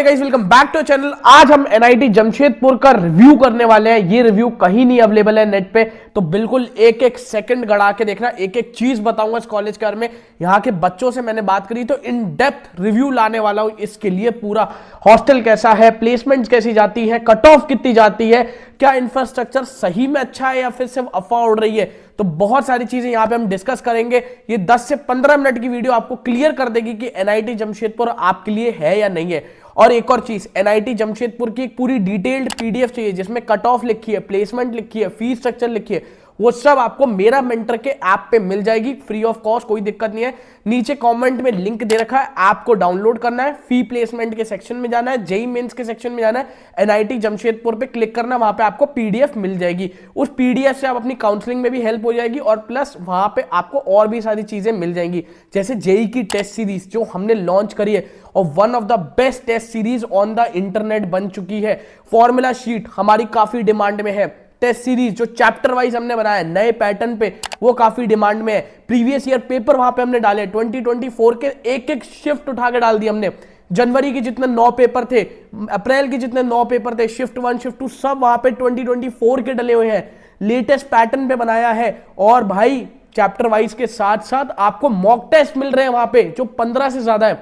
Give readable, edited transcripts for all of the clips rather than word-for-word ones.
Guys, welcome back to channel. आज हम NIT Jamshedpur का रिव्यू करने वाले हैं। ये रिव्यू कहीं नहीं अवेलेबल है नेट पे, तो बिल्कुल एक एक सेकंड गड़ा के देखना, एक एक चीज बताऊंगा इस कॉलेज के बारे में। यहाँ के बच्चों से मैंने बात करी तो इन डेप्थ रिव्यू लाने वाला हूं इसके लिए। पूरा हॉस्टल कैसा है, प्लेसमेंट कैसी जाती है, कट ऑफ कितनी जाती है, क्या इंफ्रास्ट्रक्चर सही में अच्छा है या फिर सिर्फ अफवाह उड़ रही है, तो बहुत सारी चीजें यहां पे हम डिस्कस करेंगे। ये 10 से 15 मिनट की वीडियो आपको क्लियर कर देगी कि एनआईटी जमशेदपुर आपके लिए है या नहीं है। और एक और चीज, एनआईटी जमशेदपुर की एक पूरी डिटेल्ड पीडीएफ चाहिए जिसमें कट ऑफ लिखी है, प्लेसमेंट लिखी है, फीस स्ट्रक्चर लिखी है, वो सब आपको मेरा मेंटर के ऐप पे मिल जाएगी फ्री ऑफ कॉस्ट, कोई दिक्कत नहीं है। नीचे कमेंट में लिंक दे रखा है, ऐप को डाउनलोड करना है, फी प्लेसमेंट के सेक्शन में जाना है, जेई मेंस के सेक्शन में जाना है, एनआईटी जमशेदपुर पे क्लिक करना है, वहां पे आपको पीडीएफ मिल जाएगी। उस पीडीएफ से आप अपनी काउंसलिंग में भी हेल्प हो जाएगी और प्लस वहां पे आपको और भी सारी चीजें मिल जाएंगी, जैसे जेई की टेस्ट सीरीज जो हमने लॉन्च करी है और one of the best test series on the internet बन चुकी है। फॉर्मूला शीट हमारी काफी डिमांड में है, टेस्ट सीरीज जो चैप्टर वाइज हमने बनाया नए पैटर्न पे वो काफी डिमांड में है। प्रीवियस ईयर पेपर वहां पे हमने डाले, 2024 के एक एक शिफ्ट उठा के डाल दिए हमने। जनवरी के जितने 9 पेपर थे, अप्रैल के जितने 9 पेपर थे, शिफ्ट 1 शिफ्ट 2 सब वहां पे 2024 के डले हुए हैं, लेटेस्ट पैटर्न पे बनाया है। और भाई चैप्टर वाइज के साथ साथ आपको मॉक टेस्ट मिल रहे हैं वहां पे जो 15 से ज्यादा है,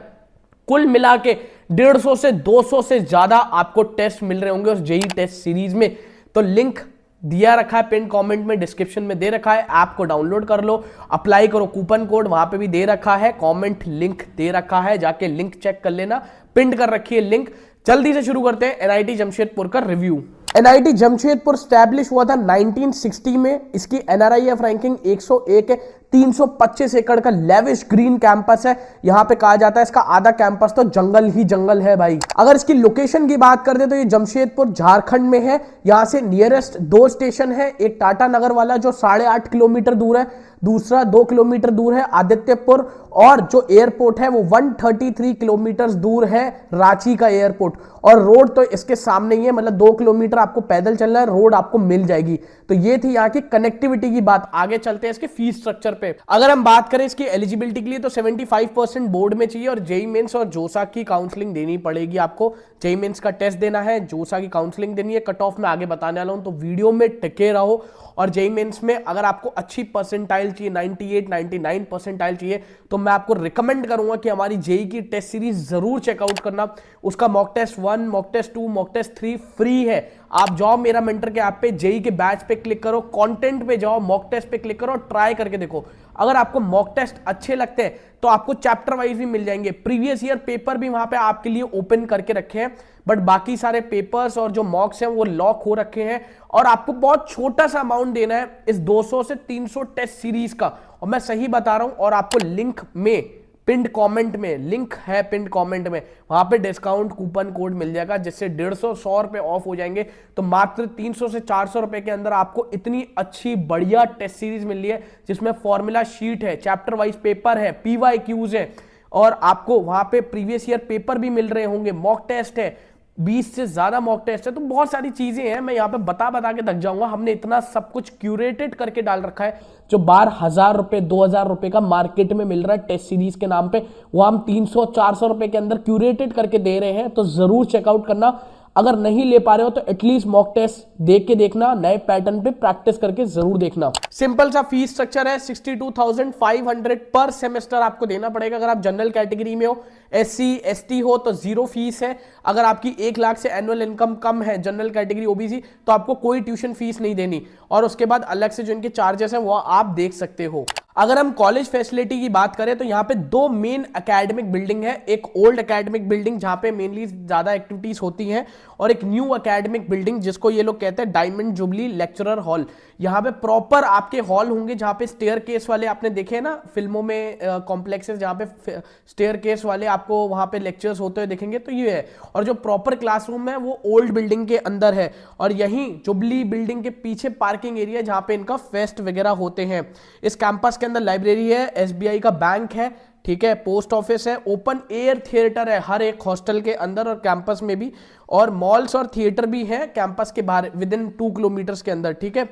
कुल मिला के 150 से 200 से ज्यादा आपको टेस्ट मिल रहे होंगे उस जेई टेस्ट सीरीज में। तो लिंक दिया रखा है पिन कमेंट में, डिस्क्रिप्शन में दे रखा है, ऐप को डाउनलोड कर लो, अप्लाई करो, कूपन कोड वहां पे भी दे रखा है, कमेंट लिंक दे रखा है, जाके लिंक चेक कर लेना, पिन कर रखी है लिंक। जल्दी से शुरू करते हैं एनआईटी जमशेदपुर का रिव्यू। एनआईटी जमशेदपुर स्टैब्लिश हुआ था 1960 में। इसकी एनआरआईएफ रैंकिंग 101 है। 325 एकड़ का लेविश ग्रीन कैंपस है। यहां पे कहा जाता है इसका आधा कैंपस तो जंगल ही जंगल है भाई। अगर इसकी लोकेशन की बात करते तो ये जमशेदपुर झारखंड में है। यहां से नियरेस्ट 2 स्टेशन है, एक टाटा नगर वाला जो 8.5 किलोमीटर दूर है, दूसरा 2 किलोमीटर दूर है आदित्यपुर, और जो एयरपोर्ट है वो 133 किलोमीटर दूर है, रांची का एयरपोर्ट। और रोड तो इसके सामने ही है, मतलब 2 किलोमीटर आपको पैदल चलना है, रोड आपको मिल जाएगी। तो ये थी यहाँ की कनेक्टिविटी की बात। आगे चलते हैं इसके फीस स्ट्रक्चर पे। अगर हम बात करें इसकी एलिजिबिलिटी के लिए तो 75% बोर्ड में चाहिए और जेई मेंस और जोसा की काउंसलिंग देनी पड़ेगी आपको। जेई मेंस का टेस्ट देना है, जोसा की काउंसलिंग देनी है। कट ऑफ में आगे बताने वाला हूं, तो वीडियो में टिके रहो। और जेई मेंस में अगर आपको अच्छी परसेंटाइल चाहिए, 98 99 परसेंटाइल चाहिए, तो मैं आपको रिकमेंड करूंगा कि हमारी जेई की टेस्ट सीरीज जरूर चेकआउट करना। उसका mock test 1, mock test 2, mock test 3 free है। आप जाओ मेरा मेंटर के ऐप पे, जेई के बैच पे क्लिक करो, कंटेंट पे जाओ, मॉक टेस्ट पे क्लिक करो और ट्राई करके देखो। अगर आपको मॉक टेस्ट अच्छे लगते हैं तो आपको चैप्टर वाइज भी मिल जाएंगे। प्रीवियस ईयर पेपर भी वहां पे आपके लिए ओपन करके रखे हैं, बट बाकी सारे पेपर्स और जो मॉक्स हैं वो लॉक हो रखे हैं। और आपको बहुत छोटा सा अमाउंट देना है इस 200 से 300 टेस्ट सीरीज का, और मैं सही बता रहा हूं। और आपको लिंक में पिंड कमेंट में लिंक है, पिंड कमेंट में वहां पे डिस्काउंट कूपन कोड मिल जाएगा जिससे 150 रुपए ऑफ हो जाएंगे। तो मात्र 300 से 400 रुपए के अंदर आपको इतनी अच्छी बढ़िया टेस्ट सीरीज मिल रही है जिसमें फॉर्मूला शीट है, चैप्टर वाइज पेपर है, पीवाईक्यूज है, और आपको वहां पे प्रीवियस ईयर पेपर भी मिल रहे होंगे, मॉक टेस्ट है, 20 से ज्यादा मॉक टेस्ट है। तो बहुत सारी चीजें हैं, मैं यहाँ पे बता के थक जाऊंगा। हमने इतना सब कुछ क्यूरेटेड करके डाल रखा है। जो 12,000 रुपए 2,000 रुपए का मार्केट में मिल रहा है टेस्ट सीरीज के नाम पे, वो हम 300-400 रुपए के अंदर क्यूरेटेड करके दे रहे हैं। तो जरूर चेकआउट करना। अगर नहीं ले पा रहे हो तो एटलीस्ट मॉक टेस्ट देख के देखना, नए पैटर्न पे प्रैक्टिस करके जरूर देखना। सिंपल सा फीस स्ट्रक्चर है, 62,500 पर सेमेस्टर आपको देना पड़ेगा। अगर आप जनरल कैटेगरी में हो, SC ST हो तो 0 फीस है। अगर आपकी 1 लाख से एनुअल इनकम कम है, जनरल कैटेगरी OBC, तो आपको कोई ट्यूशन फीस नहीं देनी। और उसके बाद अलग से जो इनके चार्जेस हैं वो आप देख सकते हो। अगर हम कॉलेज फैसिलिटी की बात करें तो यहाँ पे 2 मेन एकेडमिक बिल्डिंग है। एक ओल्ड एकेडमिक बिल्डिंग जहाँ पे मेनली ज्यादा एक्टिविटीज होती हैं, और एक न्यू एकेडमिक बिल्डिंग जिसको ये लोग कहते हैं डायमंड जुबली लेक्चरर हॉल। यहाँ पे प्रॉपर आपके हॉल होंगे जहाँ पे स्टेयर केस वाले आपने देखे ना फिल्मों में, कॉम्प्लेक्सेस जहाँ पे स्टेयर केस वाले आपको वहाँ पे लेक्चर्स होते हुए दिखेंगे, तो ये है। और जो प्रॉपर क्लासरूम है वो ओल्ड बिल्डिंग के अंदर है, और यहीं जुबली बिल्डिंग के पीछे पार्किंग एरिया जहाँ पे इनका फेस्ट वगैरह होते हैं। इस कैंपस के अंदर लाइब्रेरी है, SBI का बैंक है, ठीक है, पोस्ट ऑफिस है, ओपन एयर थिएटर है हर एक हॉस्टल के अंदर और कैंपस में भी, और मॉल्स और थिएटर भी हैं कैंपस के बाहर विद इन 2 किलोमीटर के अंदर, ठीक है।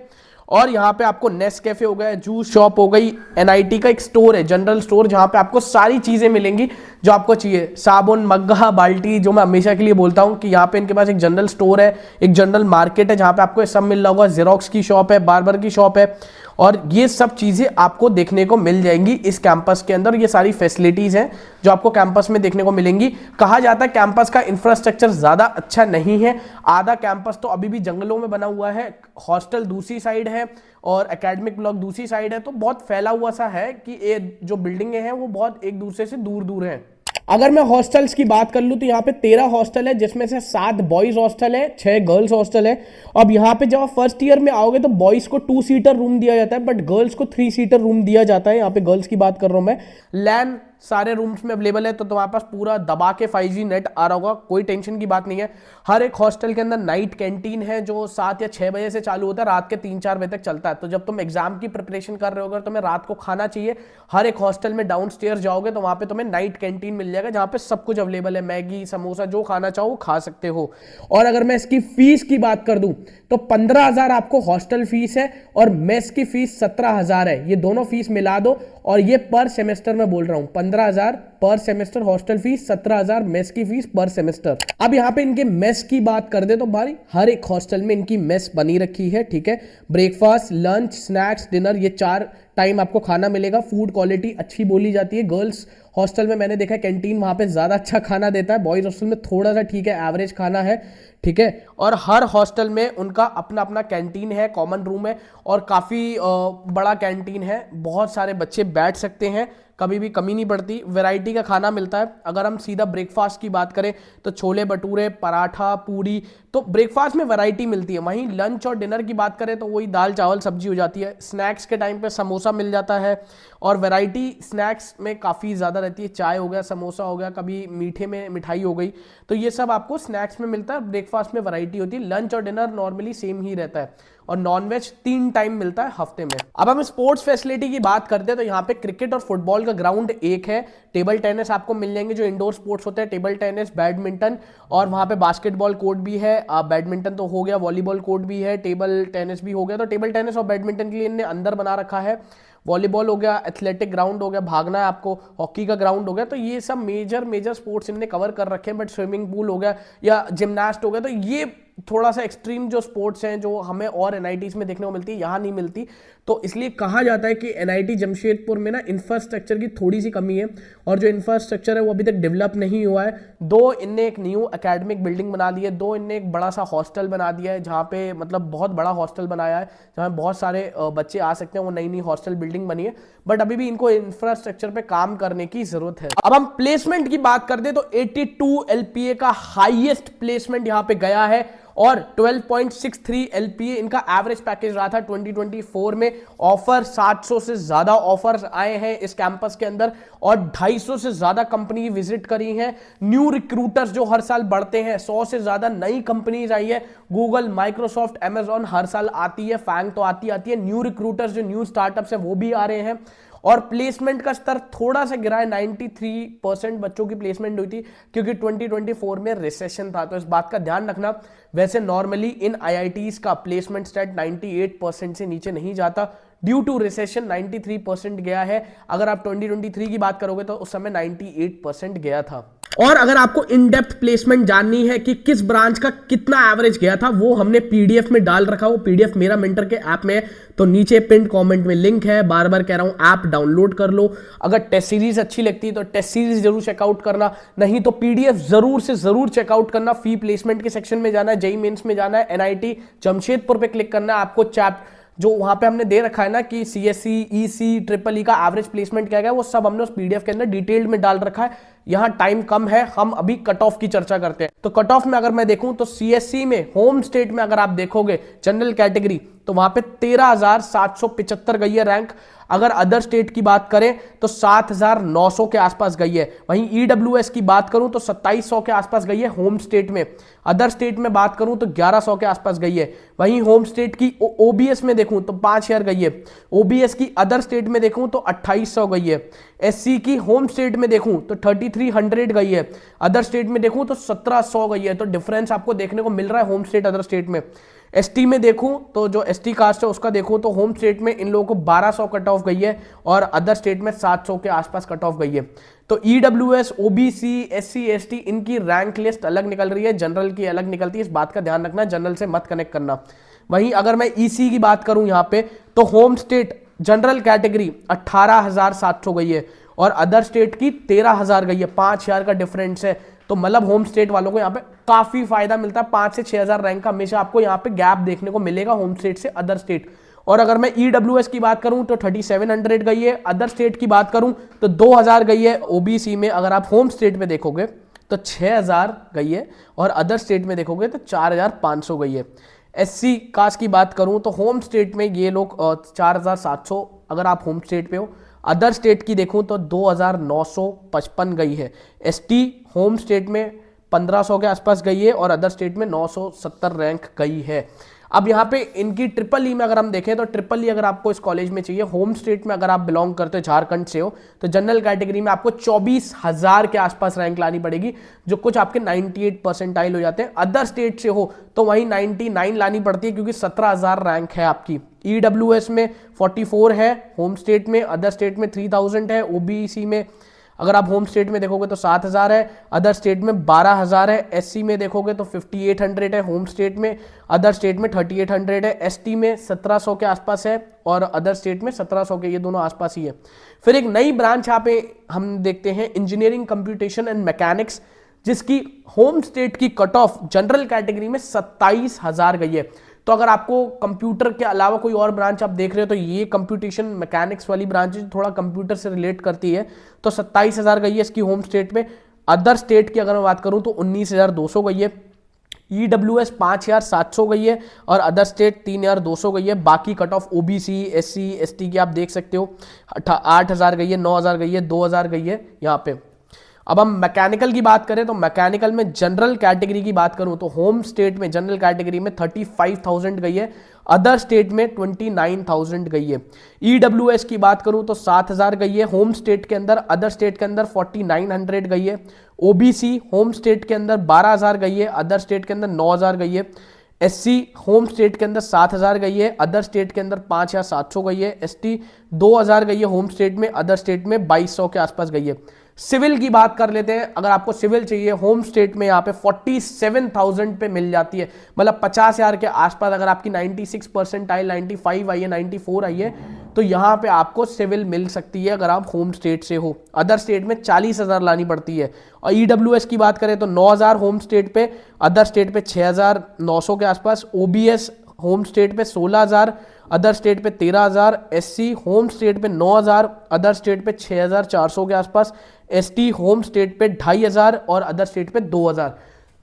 और यहाँ पे आपको नेस्ट कैफे हो गया, जूस शॉप हो गई, एनआईटी का एक स्टोर है, जनरल स्टोर, जहाँ पे आपको सारी चीजें मिलेंगी जो आपको चाहिए, साबुन, मग्गा, बाल्टी, जो मैं हमेशा के लिए बोलता हूँ कि यहाँ पे इनके पास एक जनरल स्टोर है, एक जनरल मार्केट है जहाँ पे आपको सब मिल रहा होगा, जेरोक्स की शॉप है, बार्बर की शॉप है, और ये सब चीजें आपको देखने को मिल जाएंगी इस कैंपस के अंदर। ये सारी फैसिलिटीज हैं जो आपको कैंपस में देखने को मिलेंगी। कहा जाता है कैंपस का इंफ्रास्ट्रक्चर ज्यादा अच्छा नहीं है, आधा कैंपस तो अभी भी जंगलों में बना हुआ है, हॉस्टल दूसरी साइड है और एकेडमिक ब्लॉक दूसरी साइड है, तो बहुत फैला हुआ सा है कि ये जो बिल्डिंगें हैं वो बहुत एक दूसरे से दूर दूर हैं। अगर मैं हॉस्टल्स की बात कर लूं तो यहाँ पे 13 हॉस्टल है, जिसमें से 7 बॉयज हॉस्टल है, 6 गर्ल्स हॉस्टल है। अब यहाँ पे जब आप फर्स्ट ईयर में आओगे तो बॉयज को 2 सीटर रूम दिया जाता है, बट गर्ल्स को 3 सीटर रूम दिया जाता है। यहाँ पे गर्ल्स की बात कर रहा हूं मैं। लैन सारे रूम्स में अवेलेबल है, तो तुम्हारे पास पूरा दबा के 5G नेट आ रहा होगा, कोई टेंशन की बात नहीं है। हर एक हॉस्टल के अंदर नाइट कैंटीन है जो 7 या 6 बजे से चालू होता है, रात के 3-4 बजे तक चलता है। तो जब तुम एग्जाम की प्रिपरेशन कर रहे हो, अगर तुम्हें रात को खाना चाहिए, हर एक हॉस्टल में डाउनस्टेयर जाओगे तो वहां पे तुम्हें नाइट कैंटीन मिल जाएगा, जहां पे सब कुछ अवेलेबल है, मैगी, समोसा, जो खाना चाहो खा सकते हो। और अगर मैं इसकी फीस की बात कर दूं तो 15,000 आपको हॉस्टल फीस है और मेस की फीस 17,000 है। ये दोनों फीस मिला दो, और ये पर सेमेस्टर में बोल रहा हूं, 15,000 पर सेमेस्टर हॉस्टल फीस, 17,000 मेस की फीस पर सेमेस्टर। अब यहाँ पे इनके मेस की बात कर दे तो भाई हर एक हॉस्टल में इनकी मेस बनी रखी है, ठीक है। ब्रेकफास्ट, लंच, स्नैक्स, डिनर, ये 4 टाइम आपको खाना मिलेगा। फूड क्वालिटी अच्छी बोली जाती है। गर्ल्स हॉस्टल में मैंने देखा कैंटीन वहाँ पे ज़्यादा अच्छा खाना देता है, बॉयज़ हॉस्टल में थोड़ा सा ठीक है, एवरेज खाना है, ठीक है। और हर हॉस्टल में उनका अपना अपना कैंटीन है, कॉमन रूम है, और काफ़ी बड़ा कैंटीन है, बहुत सारे बच्चे बैठ सकते हैं, कभी भी कमी नहीं पड़ती। वैरायटी का खाना मिलता है। अगर हम सीधा ब्रेकफास्ट की बात करें तो छोले भटूरे, पराठा, पूरी, तो ब्रेकफास्ट में वैरायटी मिलती है। वहीं लंच और डिनर की बात करें तो वही दाल चावल सब्जी हो जाती है। स्नैक्स के टाइम पे समोसा मिल जाता है, और वैरायटी स्नैक्स में काफ़ी ज़्यादा रहती है। चाय हो गया, समोसा हो गया, कभी मीठे में मिठाई हो गई, तो ये सब आपको स्नैक्स में मिलता है। ब्रेकफास्ट में वैरायटी होती है। लंच और डिनर नॉर्मली सेम ही रहता है, और नॉनवेज 3 टाइम मिलता है हफ्ते में। अब हम स्पोर्ट्स फैसिलिटी की बात करते हैं तो यहाँ पे क्रिकेट और फुटबॉल का ग्राउंड एक है। टेबल टेनिस आपको मिल जाएंगे, जो इंडोर स्पोर्ट्स होते हैं, टेबल टेनिस, बैडमिंटन, और वहाँ पे बास्केटबॉल कोर्ट भी है। बैडमिंटन तो हो गया, वॉलीबॉल कोर्ट भी है, टेबल टेनिस भी हो गया। तो टेबल टेनिस और बैडमिंटन के लिए इन्हें अंदर बना रखा है। वॉलीबॉल हो गया, एथलेटिक ग्राउंड हो गया, भागना है आपको, हॉकी का ग्राउंड हो गया। तो ये सब मेजर स्पोर्ट्स इन्होंने कवर कर रखे हैं। बट स्विमिंग पूल हो गया या जिम्नास्ट हो गया, तो ये थोड़ा सा एक्सट्रीम जो स्पोर्ट्स हैं जो हमें और एनआईटीज में देखने को मिलती है, यहाँ नहीं मिलती। तो इसलिए कहा जाता है कि एनआईटी जमशेदपुर में ना इंफ्रास्ट्रक्चर की थोड़ी सी कमी है, और जो इंफ्रास्ट्रक्चर है वो अभी तक डेवलप नहीं हुआ है। 2 इनने एक न्यू एकेडमिक बिल्डिंग बना दी है, 2 इनने एक बड़ा सा हॉस्टल बना दिया है, जहाँ पे मतलब बहुत बड़ा हॉस्टल बनाया है, जहाँ बहुत सारे बच्चे आ सकते हैं। वो नई हॉस्टल बिल्डिंग बनी है, बट अभी भी इनको इंफ्रास्ट्रक्चर पे काम करने की जरूरत है। अब हम प्लेसमेंट की बात करते तो 82 LPA का हाईएस्ट प्लेसमेंट यहाँ पे गया है, और 12.63 LPA इनका एवरेज पैकेज रहा था 2024 में। ऑफर 700 से ज्यादा ऑफर्स आए हैं इस कैंपस के अंदर, और 250 से ज्यादा कंपनी विजिट करी हैं। न्यू रिक्रूटर्स जो हर साल बढ़ते हैं, 100 से ज्यादा नई कंपनीज आई है। गूगल, माइक्रोसॉफ्ट, अमेजॉन हर साल आती है, फैंग तो आती है। न्यू रिक्रूटर्स जो न्यू स्टार्टअप्स है वो भी आ रहे हैं, और प्लेसमेंट का स्तर थोड़ा सा गिरा है। 93% बच्चों की प्लेसमेंट हुई थी, क्योंकि 2024 में रिसेशन था, तो इस बात का ध्यान रखना। वैसे नॉर्मली इन आईआईटीज का प्लेसमेंट स्टेट 98% से नीचे नहीं जाता। ड्यू टू रिसेशन 93% गया है। अगर आप 2023 की बात करोगे तो उस समय 98% गया था। और अगर आपको इन डेप्थ प्लेसमेंट जाननी है कि किस ब्रांच का कितना एवरेज गया था, वो हमने पीडीएफ में डाल रखा। वो पीडीएफ मेरा मेंटर के ऐप में है, तो नीचे पिन कमेंट में लिंक है। बार बार कह रहा हूं, ऐप डाउनलोड कर लो। अगर टेस्ट सीरीज अच्छी लगती है तो टेस्ट सीरीज जरूर चेकआउट करना, नहीं तो पीडीएफ जरूर से जरूर चेकआउट करना। फी प्लेसमेंट के सेक्शन में जाना है, जेईई मेंस में जाना है, एनआईटी जमशेदपुर पे क्लिक करना है। आपको चैप जो वहां पे हमने दे रखा है ना कि सीएससी, ईसी, ट्रिपल ई का एवरेज प्लेसमेंट क्या है, वो सब हमने उस पीडीएफ के अंदर डिटेल्ड में डाल रखा है। यहाँ टाइम कम है, हम अभी कट ऑफ की चर्चा करते हैं। तो कट ऑफ में अगर मैं देखूं तो सीएससी में होम स्टेट में अगर आप देखोगे जनरल कैटेगरी तो वहां पे 13,775 गई है रैंक। अगर अदर स्टेट की बात करें तो 7,900 के आसपास गई है। वहीं ईडब्ल्यूएस की बात करूं तो 2,700 के आसपास गई है होम स्टेट में। अदर स्टेट में बात करूं तो 1,100 के आसपास गई है। वहीं होम स्टेट की ओबीएस में देखूं तो 5,000 गई है। ओबीएस की अदर स्टेट में देखूं तो 2,800 गई है। एससी की होम स्टेट में देखूं तो 3,300 गई है। अदर स्टेट में देखूं तो 1,700 गई है। तो डिफरेंस आपको देखने को मिल रहा है होम स्टेट अदर स्टेट में। एसटी में देखूं तो जो एसटी कास्ट है उसका देखूं तो होम स्टेट में इन लोगों को 1,200 कट ऑफ गई है और अदर स्टेट में 700 के आसपास कट ऑफ गई है। तो ईडब्ल्यूएस, ओबीसी, एससी, एसटी इनकी रैंक लिस्ट अलग निकल रही है, जनरल की अलग निकलती है। इस बात का ध्यान रखना, जनरल से मत कनेक्ट करना। वहीं अगर मैं ईसी की बात करूं यहां पे तो होम स्टेट जनरल कैटेगरी 18,700 गई है और अदर स्टेट की 13,000 गई है। 5,000 का डिफरेंस है। तो मतलब होम स्टेट वालों को यहाँ पे काफी फायदा मिलता है। 5 से 6,000 रैंक का हमेशा आपको यहाँ पे गैप देखने को मिलेगा होम स्टेट से अदर स्टेट। और अगर मैं ईडब्ल्यूएस की बात करूं तो 3,700 गई है। अदर स्टेट की बात करूं तो 2,000 गई है। ओबीसी में अगर आप होम स्टेट में देखोगे तो 6,000 गई है और अदर स्टेट में देखोगे तो 4,500 गई है। एससी कास्ट की बात करूं तो होम स्टेट में ये लोग 4,700 अगर आप होम स्टेट पे हो। अदर स्टेट की देखूं तो 2,955 गई है। एसटी होम स्टेट में 1,500 के आसपास गई है और अदर स्टेट में 970 रैंक गई है। अब यहाँ पे इनकी ट्रिपल ई में अगर हम देखें तो ट्रिपल ई अगर आपको इस कॉलेज में चाहिए होम स्टेट में अगर आप बिलोंग करते हो झारखंड से हो तो जनरल कैटेगरी में आपको 24,000 के आसपास रैंक लानी पड़ेगी, जो कुछ आपके 98 परसेंटाइल हो जाते हैं। अदर स्टेट से हो तो वहीं 99 लानी पड़ती है क्योंकि 17,000 रैंक है आपकी। ईडब्ल्यूएस में 44 है, होम स्टेट में, अदर स्टेट में 3,000 है। ओबीसी में अगर आप होम स्टेट में देखोगे तो 7,000 है, अदर स्टेट में 12,000 है। एससी में देखोगे तो 5,800 है होम स्टेट में, अदर स्टेट में 3,800 है। एसटी में 1,700 के आसपास है और अदर स्टेट में 1,700 के, ये दोनों आसपास ही है। फिर एक नई ब्रांच यहाँ पे हम देखते हैं इंजीनियरिंग कंप्यूटेशन एंड मैकेनिक्स, जिसकी होम स्टेट की कट ऑफ जनरल कैटेगरी में 27,000 गई है। तो अगर आपको कंप्यूटर के अलावा कोई और ब्रांच आप देख रहे हो तो ये कंप्यूटेशन मैकेनिक्स वाली ब्रांच थोड़ा कंप्यूटर से रिलेट करती है, तो 27,000 गई है इसकी होम स्टेट में। अदर स्टेट की अगर मैं बात करूं तो 19,200 गई है। ईडब्ल्यूएस 5,700 गई है और अदर स्टेट 3,200 गई है। बाकी cut off OBC, SC, ST की आप देख सकते हो 8,000 गई है, 9,000 गई है, 2,000 गई है यहाँ पे। अब हम मैकेनिकल की बात करें तो मैकेनिकल में जनरल कैटेगरी की बात करूं तो होम स्टेट में जनरल कैटेगरी में 35,000 गई है, अदर स्टेट में 29,000 गई है। ईडब्ल्यूएस की बात करूं तो 7,000 गई है होम स्टेट के अंदर, अदर स्टेट के अंदर 4,900 गई है। ओबीसी होम स्टेट के अंदर 12,000 गई है, अदर स्टेट के अंदर 9,000 गई है। एससी होम स्टेट के अंदर 7,000 गई है, अदर स्टेट के अंदर 5,700 गई है। एसटी 2,000 गई है होम स्टेट में, अदर स्टेट में 2,200 के आसपास गई है। सिविल की बात कर लेते हैं। अगर आपको सिविल चाहिए होम स्टेट में यहाँ पे 47,000 पे मिल जाती है, मतलब 50,000 के आसपास। अगर आपकी 96 परसेंटाइल 95 आई है, 94 आई है, तो यहाँ पे आपको सिविल मिल सकती है अगर आप होम स्टेट से हो। अदर स्टेट में 40,000 लानी पड़ती है। और ईडब्ल्यूएस की बात करें तो 9,000 होम स्टेट पे, अदर स्टेट पे 6,900 के आसपास। ओबीएस होम स्टेट पे 16,000, अदर स्टेट पे 13,000। एससी होम स्टेट पे 9,000, अदर स्टेट पे 6,400 के आसपास। एसटी होम स्टेट पे 2,500 और अदर स्टेट पे 2,000।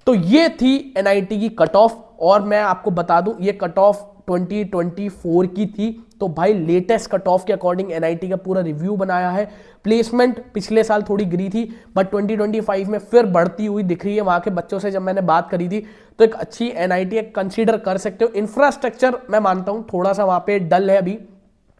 तो ये थी एनआईटी की कट ऑफ। और मैं आपको बता दूं ये कट ऑफ 2024 की थी। तो भाई लेटेस्ट कट ऑफ के अकॉर्डिंग एनआईटी का पूरा रिव्यू बनाया है। प्लेसमेंट पिछले साल थोड़ी गिरी थी बट 2025 में फिर बढ़ती हुई दिख रही है। वहां के बच्चों से जब मैंने बात करी थी तो एक अच्छी एनआईटी कंसीडर कर सकते हो। इंफ्रास्ट्रक्चर मैं मानता हूं थोड़ा सा वहां पे डल है अभी,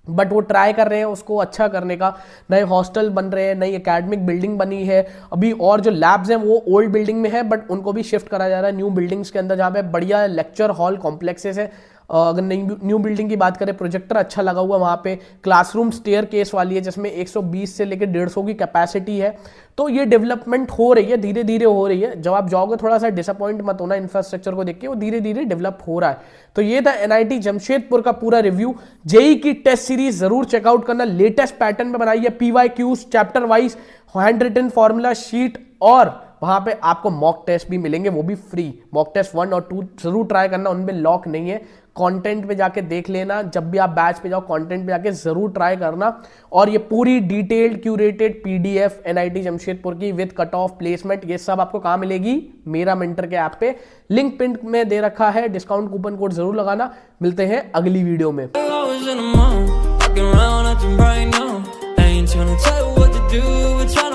बट वो ट्राई कर रहे हैं उसको अच्छा करने का। नए हॉस्टल बन रहे हैं, नई एकेडमिक बिल्डिंग बनी है अभी, और जो लैब्स हैं वो ओल्ड बिल्डिंग में है बट उनको भी शिफ्ट करा जा रहा है न्यू बिल्डिंग्स के अंदर, जहाँ पे बढ़िया लेक्चर हॉल कॉम्प्लेक्सेस है। अगर न्यू बिल्डिंग की बात करें, प्रोजेक्टर अच्छा लगा हुआ वहाँ पे, क्लासरूम स्टेयर केस वाली है जिसमें 120 से लेकर 150 की कैपेसिटी है। तो ये डेवलपमेंट हो रही है, धीरे धीरे हो रही है। जब आप जाओगे थोड़ा सा डिसअपॉइंट मत होना इंफ्रास्ट्रक्चर को देख के, वो धीरे धीरे डेवलप हो रहा है। तो ये था एनआईटी जमशेदपुर का पूरा रिव्यू। जेई की टेस्ट सीरीज जरूर चेकआउट करना, लेटेस्ट पैटर्न में बनाई है, PYQs chapter wise, hand written formula sheet, और वहां पे आपको मॉक टेस्ट भी मिलेंगे, वो भी फ्री। मॉक टेस्ट 1 और 2 जरूर ट्राई करना, उनमें लॉक नहीं है। कंटेंट पे जाके देख लेना, जब भी आप बैच पे जाओ कंटेंट पे जाके जरूर ट्राई करना। और ये पूरी detailed curated PDF NIT Jamshedpur की विद कट ऑफ प्लेसमेंट, ये सब आपको कहां मिलेगी? मेरा मेंटर के ऐप पे, लिंक पिन में दे रखा है, डिस्काउंट कूपन कोड जरूर लगाना। मिलते हैं अगली वीडियो में। Trying to tell you what to do, we're trying